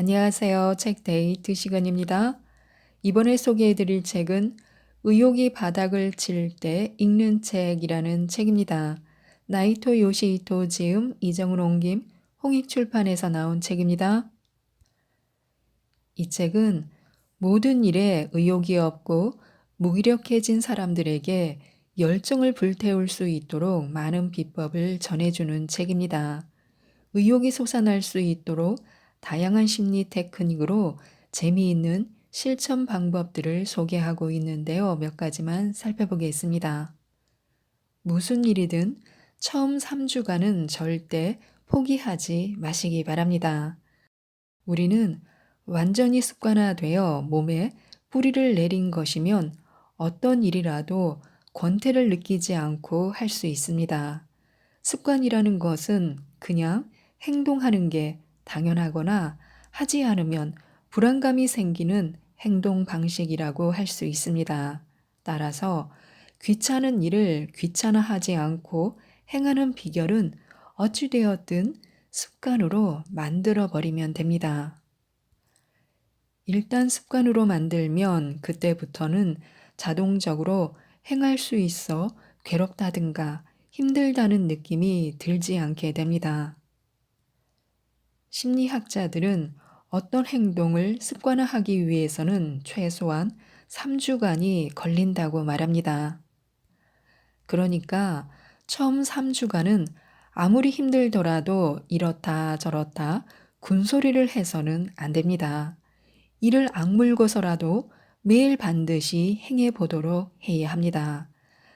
안녕하세요. 책 데이트 시간입니다. 이번에 소개해 드릴 책은 의욕이 바닥을 칠 때 읽는 책이라는 책입니다. 나이토 요시히토 지음, 이정은 옮김, 홍익출판에서 나온 책입니다. 이 책은 모든 일에 의욕이 없고 무기력해진 사람들에게 열정을 불태울 수 있도록 많은 비법을 전해주는 책입니다. 의욕이 솟아날 수 있도록 다양한 심리 테크닉으로 재미있는 실천 방법들을 소개하고 있는데요. 몇 가지만 살펴보겠습니다. 무슨 일이든 처음 3주간은 절대 포기하지 마시기 바랍니다. 우리는 완전히 습관화되어 몸에 뿌리를 내린 것이면 어떤 일이라도 권태를 느끼지 않고 할 수 있습니다. 습관이라는 것은 그냥 행동하는 게 당연하거나 하지 않으면 불안감이 생기는 행동 방식이라고 할 수 있습니다. 따라서 귀찮은 일을 귀찮아하지 않고 행하는 비결은 어찌되었든 습관으로 만들어 버리면 됩니다. 일단 습관으로 만들면 그때부터는 자동적으로 행할 수 있어 괴롭다든가 힘들다는 느낌이 들지 않게 됩니다. 심리학자들은 어떤 행동을 습관화하기 위해서는 최소한 3주간이 걸린다고 말합니다. 그러니까 처음 3주간은 아무리 힘들더라도 이렇다 저렇다 군소리를 해서는 안 됩니다. 이를 악물고서라도 매일 반드시 행해 보도록 해야 합니다.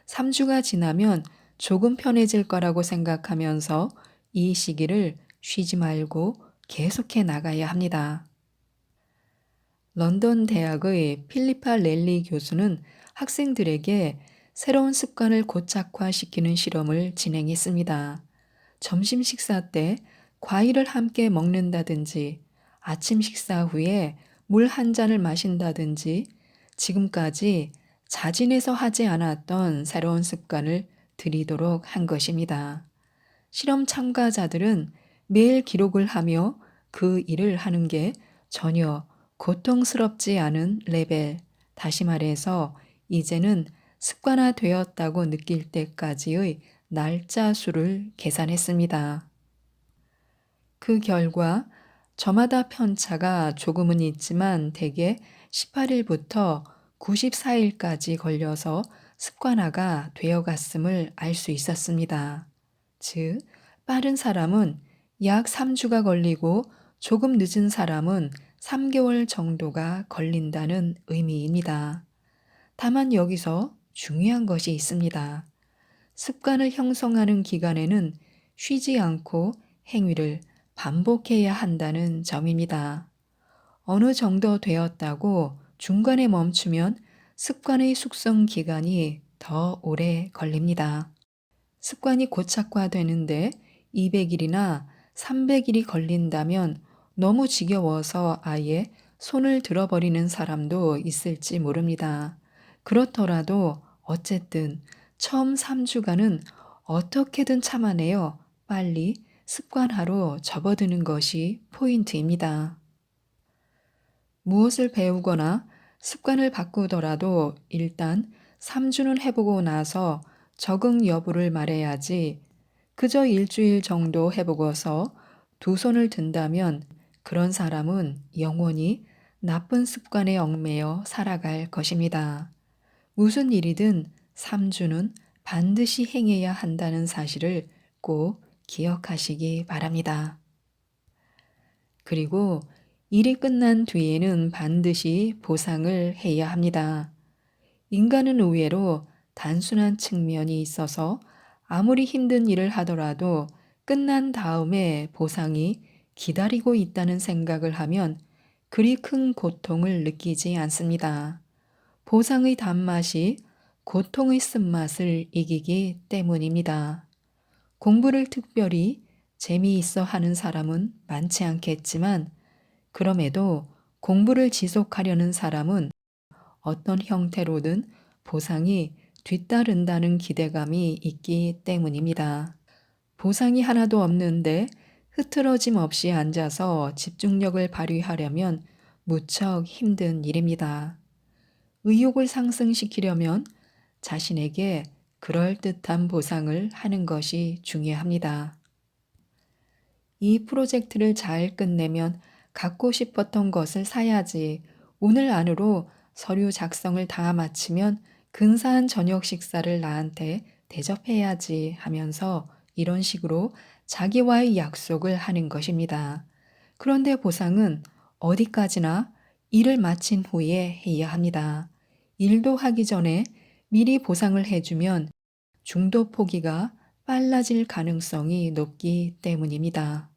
3주가 지나면 조금 편해질 거라고 생각하면서 이 시기를 쉬지 말고 계속해 나가야 합니다. 런던 대학의 필리파 렐리 교수는 학생들에게 새로운 습관을 고착화시키는 실험을 진행했습니다. 점심 식사 때 과일을 함께 먹는다든지 아침 식사 후에 물 한 잔을 마신다든지 지금까지 자진해서 하지 않았던 새로운 습관을 들이도록 한 것입니다. 실험 참가자들은 매일 기록을 하며 그 일을 하는 게 전혀 고통스럽지 않은 레벨, 다시 말해서 이제는 습관화되었다고 느낄 때까지의 날짜 수를 계산했습니다. 그 결과 저마다 편차가 조금은 있지만 대개 18일부터 94일까지 걸려서 습관화가 되어갔음을 알 수 있었습니다. 즉, 빠른 사람은 약 3주가 걸리고 조금 늦은 사람은 3개월 정도가 걸린다는 의미입니다. 다만 여기서 중요한 것이 있습니다. 습관을 형성하는 기간에는 쉬지 않고 행위를 반복해야 한다는 점입니다. 어느 정도 되었다고 중간에 멈추면 습관의 숙성 기간이 더 오래 걸립니다. 습관이 고착화되는데 200일이나 300일이 걸린다면 너무 지겨워서 아예 손을 들어버리는 사람도 있을지 모릅니다. 그렇더라도 어쨌든 처음 3주간은 어떻게든 참아내어 빨리 습관화로 접어드는 것이 포인트입니다. 무엇을 배우거나 습관을 바꾸더라도 일단 3주는 해보고 나서 적응 여부를 말해야지 그저 일주일 정도 해보고서 두 손을 든다면 그런 사람은 영원히 나쁜 습관에 얽매여 살아갈 것입니다. 무슨 일이든 3주는 반드시 행해야 한다는 사실을 꼭 기억하시기 바랍니다. 그리고 일이 끝난 뒤에는 반드시 보상을 해야 합니다. 인간은 의외로 단순한 측면이 있어서 아무리 힘든 일을 하더라도 끝난 다음에 보상이 기다리고 있다는 생각을 하면 그리 큰 고통을 느끼지 않습니다. 보상의 단맛이 고통의 쓴맛을 이기기 때문입니다. 공부를 특별히 재미있어 하는 사람은 많지 않겠지만 그럼에도 공부를 지속하려는 사람은 어떤 형태로든 보상이 뒤따른다는 기대감이 있기 때문입니다. 보상이 하나도 없는데 흐트러짐 없이 앉아서 집중력을 발휘하려면 무척 힘든 일입니다. 의욕을 상승시키려면 자신에게 그럴듯한 보상을 하는 것이 중요합니다. 이 프로젝트를 잘 끝내면 갖고 싶었던 것을 사야지. 오늘 안으로 서류 작성을 다 마치면 근사한 저녁 식사를 나한테 대접해야지 하면서 이런 식으로 자기와의 약속을 하는 것입니다. 그런데 보상은 어디까지나 일을 마친 후에 해야 합니다. 일도 하기 전에 미리 보상을 해주면 중도 포기가 빨라질 가능성이 높기 때문입니다.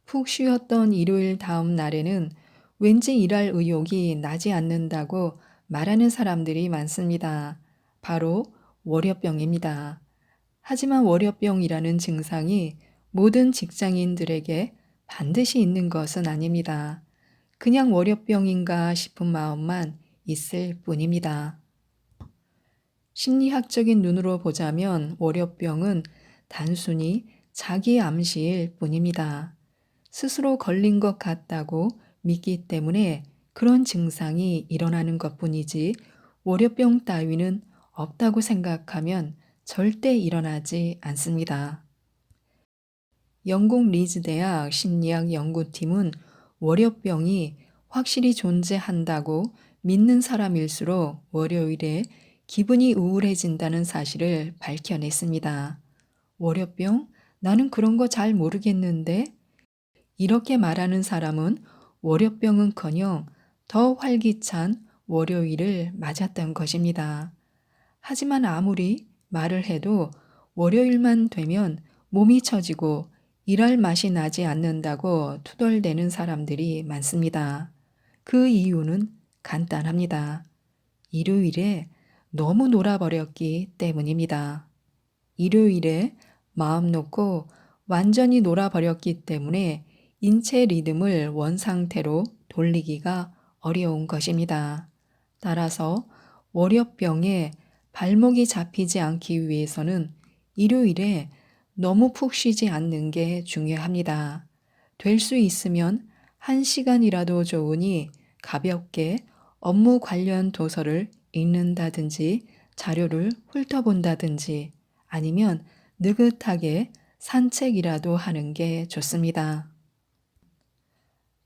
푹 쉬었던 일요일 다음 날에는 왠지 일할 의욕이 나지 않는다고 말하는 사람들이 많습니다. 바로 월요병입니다. 하지만 월요병이라는 증상이 모든 직장인들에게 반드시 있는 것은 아닙니다. 그냥 월요병인가 싶은 마음만 있을 뿐입니다. 심리학적인 눈으로 보자면 월요병은 단순히 자기 암시일 뿐입니다. 스스로 걸린 것 같다고 믿기 때문에 그런 증상이 일어나는 것뿐이지 월요병 따위는 없다고 생각하면 절대 일어나지 않습니다. 영국 리즈 대학 심리학 연구팀은 월요병이 확실히 존재한다고 믿는 사람일수록 월요일에 기분이 우울해진다는 사실을 밝혀냈습니다. 월요병? 나는 그런 거 잘 모르겠는데? 이렇게 말하는 사람은 월요병은커녕 더 활기찬 월요일을 맞았던 것입니다. 하지만 아무리 말을 해도 월요일만 되면 몸이 처지고 일할 맛이 나지 않는다고 투덜대는 사람들이 많습니다. 그 이유는 간단합니다. 일요일에 너무 놀아버렸기 때문입니다. 일요일에 마음 놓고 완전히 놀아버렸기 때문에 인체 리듬을 원상태로 돌리기가 어려운 것입니다. 따라서 월요병에 발목이 잡히지 않기 위해서는 일요일에 너무 푹 쉬지 않는 게 중요합니다. 될 수 있으면 1시간이라도 좋으니 가볍게 업무 관련 도서를 읽는다든지 자료를 훑어본다든지 아니면 느긋하게 산책이라도 하는 게 좋습니다.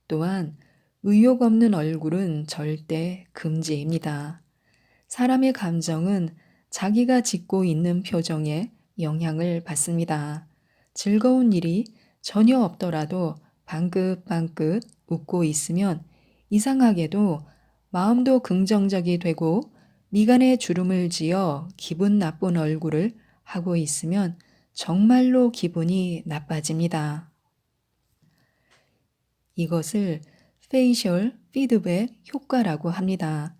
또한 의욕 없는 얼굴은 절대 금지입니다. 사람의 감정은 자기가 짓고 있는 표정에 영향을 받습니다. 즐거운 일이 전혀 없더라도 방긋방긋 웃고 있으면 이상하게도 마음도 긍정적이 되고 미간에 주름을 지어 기분 나쁜 얼굴을 하고 있으면 정말로 기분이 나빠집니다. 이것을 페이셜 피드백 효과라고 합니다.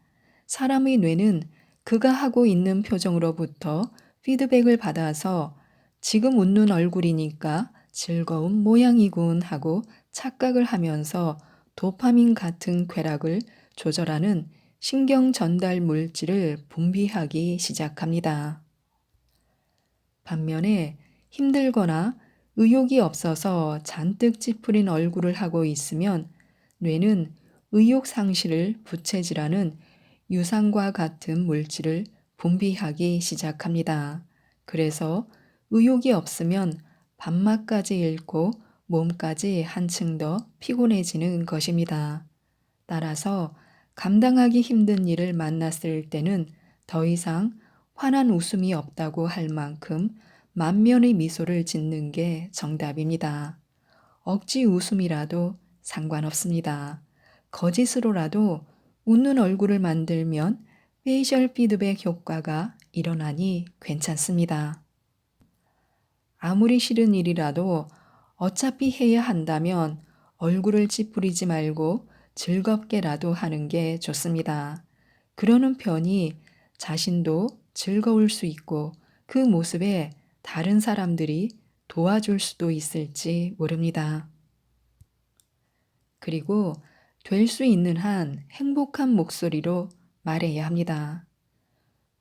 사람의 뇌는 그가 하고 있는 표정으로부터 피드백을 받아서 지금 웃는 얼굴이니까 즐거운 모양이군 하고 착각을 하면서 도파민 같은 쾌락을 조절하는 신경 전달 물질을 분비하기 시작합니다. 반면에 힘들거나 의욕이 없어서 잔뜩 찌푸린 얼굴을 하고 있으면 뇌는 의욕 상실을 부채질하는 유산과 같은 물질을 분비하기 시작합니다. 그래서 의욕이 없으면 밥맛까지 잃고 몸까지 한층 더 피곤해지는 것입니다. 따라서 감당하기 힘든 일을 만났을 때는 더 이상 환한 웃음이 없다고 할 만큼 만면의 미소를 짓는 게 정답입니다. 억지 웃음이라도 상관없습니다. 거짓으로라도 웃는 얼굴을 만들면 페이셜 피드백 효과가 일어나니 괜찮습니다. 아무리 싫은 일이라도 어차피 해야 한다면 얼굴을 찌푸리지 말고 즐겁게라도 하는 게 좋습니다. 그러는 편이 자신도 즐거울 수 있고 그 모습에 다른 사람들이 도와줄 수도 있을지 모릅니다. 그리고 될 수 있는 한 행복한 목소리로 말해야 합니다.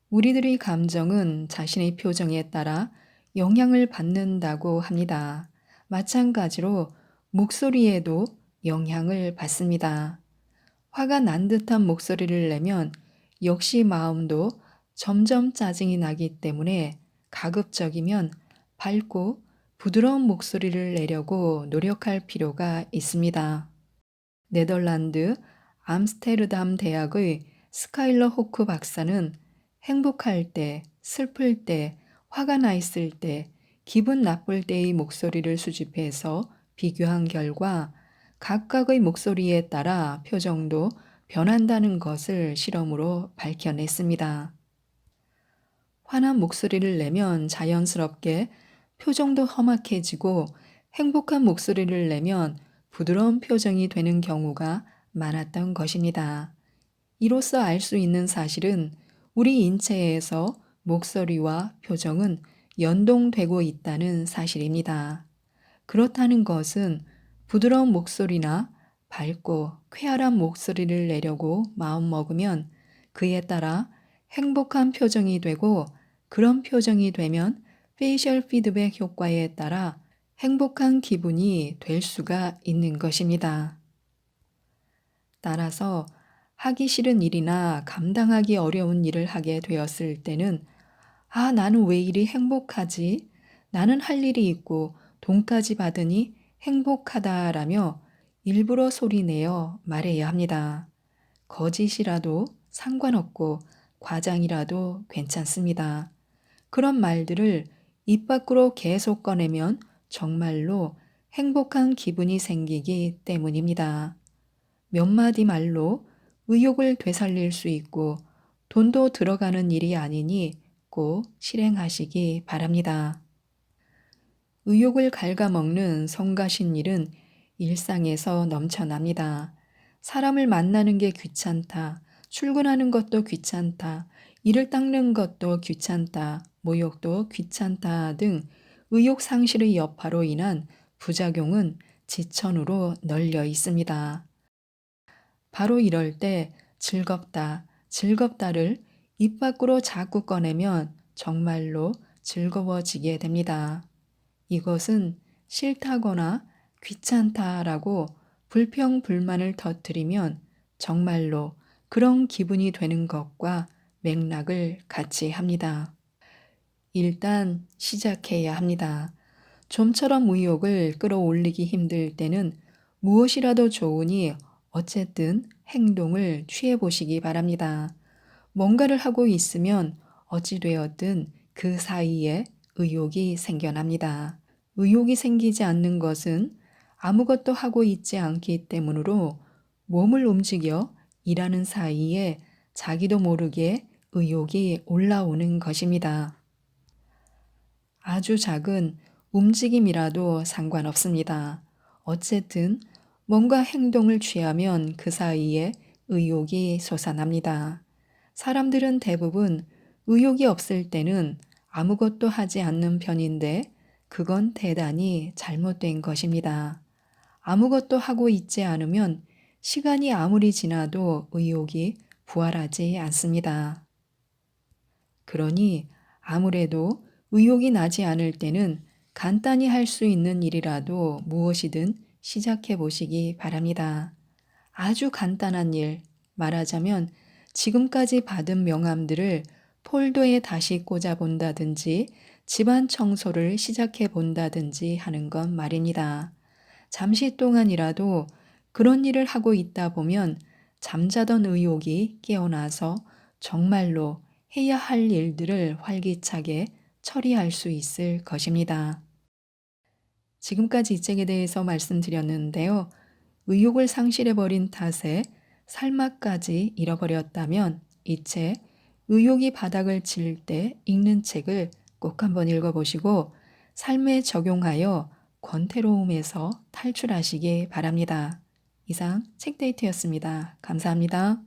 우리들의 감정은 자신의 표정에 따라 영향을 받는다고 합니다. 마찬가지로 목소리에도 영향을 받습니다. 화가 난 듯한 목소리를 내면 역시 마음도 점점 짜증이 나기 때문에 가급적이면 밝고 부드러운 목소리를 내려고 노력할 필요가 있습니다. 네덜란드 암스테르담 대학의 스카일러 호크 박사는 행복할 때, 슬플 때, 화가 나 있을 때, 기분 나쁠 때의 목소리를 수집해서 비교한 결과 각각의 목소리에 따라 표정도 변한다는 것을 실험으로 밝혀냈습니다. 환한 목소리를 내면 자연스럽게 표정도 험악해지고 행복한 목소리를 내면 부드러운 표정이 되는 경우가 많았던 것입니다. 이로써 알 수 있는 사실은 우리 인체에서 목소리와 표정은 연동되고 있다는 사실입니다. 그렇다는 것은 부드러운 목소리나 밝고 쾌활한 목소리를 내려고 마음먹으면 그에 따라 행복한 표정이 되고 그런 표정이 되면 페이셜 피드백 효과에 따라 행복한 기분이 될 수가 있는 것입니다. 따라서 하기 싫은 일이나 감당하기 어려운 일을 하게 되었을 때는 아, 나는 왜 이리 행복하지? 나는 할 일이 있고 돈까지 받으니 행복하다라며 일부러 소리내어 말해야 합니다. 거짓이라도 상관없고 과장이라도 괜찮습니다. 그런 말들을 입 밖으로 계속 꺼내면 정말로 행복한 기분이 생기기 때문입니다. 몇 마디 말로 의욕을 되살릴 수 있고 돈도 들어가는 일이 아니니 꼭 실행하시기 바랍니다. 의욕을 갉아먹는 성가신 일은 일상에서 넘쳐납니다. 사람을 만나는 게 귀찮다. 출근하는 것도 귀찮다. 이를 닦는 것도 귀찮다. 목욕도 귀찮다 등 의욕 상실의 여파로 인한 부작용은 지천으로 널려 있습니다. 바로 이럴 때 즐겁다, 즐겁다를 입 밖으로 자꾸 꺼내면 정말로 즐거워지게 됩니다. 이것은 싫다거나 귀찮다라고 불평불만을 터뜨리면 정말로 그런 기분이 되는 것과 맥락을 같이 합니다. 일단 시작해야 합니다. 좀처럼 의욕을 끌어올리기 힘들 때는 무엇이라도 좋으니 어쨌든 행동을 취해 보시기 바랍니다. 뭔가를 하고 있으면 어찌되었든 그 사이에 의욕이 생겨납니다. 의욕이 생기지 않는 것은 아무것도 하고 있지 않기 때문으로 몸을 움직여 일하는 사이에 자기도 모르게 의욕이 올라오는 것입니다. 아주 작은 움직임이라도 상관없습니다. 어쨌든 뭔가 행동을 취하면 그 사이에 의욕이 솟아납니다. 사람들은 대부분 의욕이 없을 때는 아무것도 하지 않는 편인데 그건 대단히 잘못된 것입니다. 아무것도 하고 있지 않으면 시간이 아무리 지나도 의욕이 부활하지 않습니다. 그러니 아무래도 의욕이 나지 않을 때는 간단히 할 수 있는 일이라도 무엇이든 시작해 보시기 바랍니다. 아주 간단한 일, 말하자면 지금까지 받은 명함들을 폴더에 다시 꽂아 본다든지 집안 청소를 시작해 본다든지 하는 건 말입니다. 잠시 동안이라도 그런 일을 하고 있다 보면 잠자던 의욕이 깨어나서 정말로 해야 할 일들을 활기차게 처리할 수 있을 것입니다. 지금까지 이 책에 대해서 말씀드렸는데요. 의욕을 상실해버린 탓에 살맛까지 잃어버렸다면 이 책, 의욕이 바닥을 칠 때 읽는 책을 꼭 한번 읽어보시고 삶에 적용하여 권태로움에서 탈출하시기 바랍니다. 이상 책데이트였습니다. 감사합니다.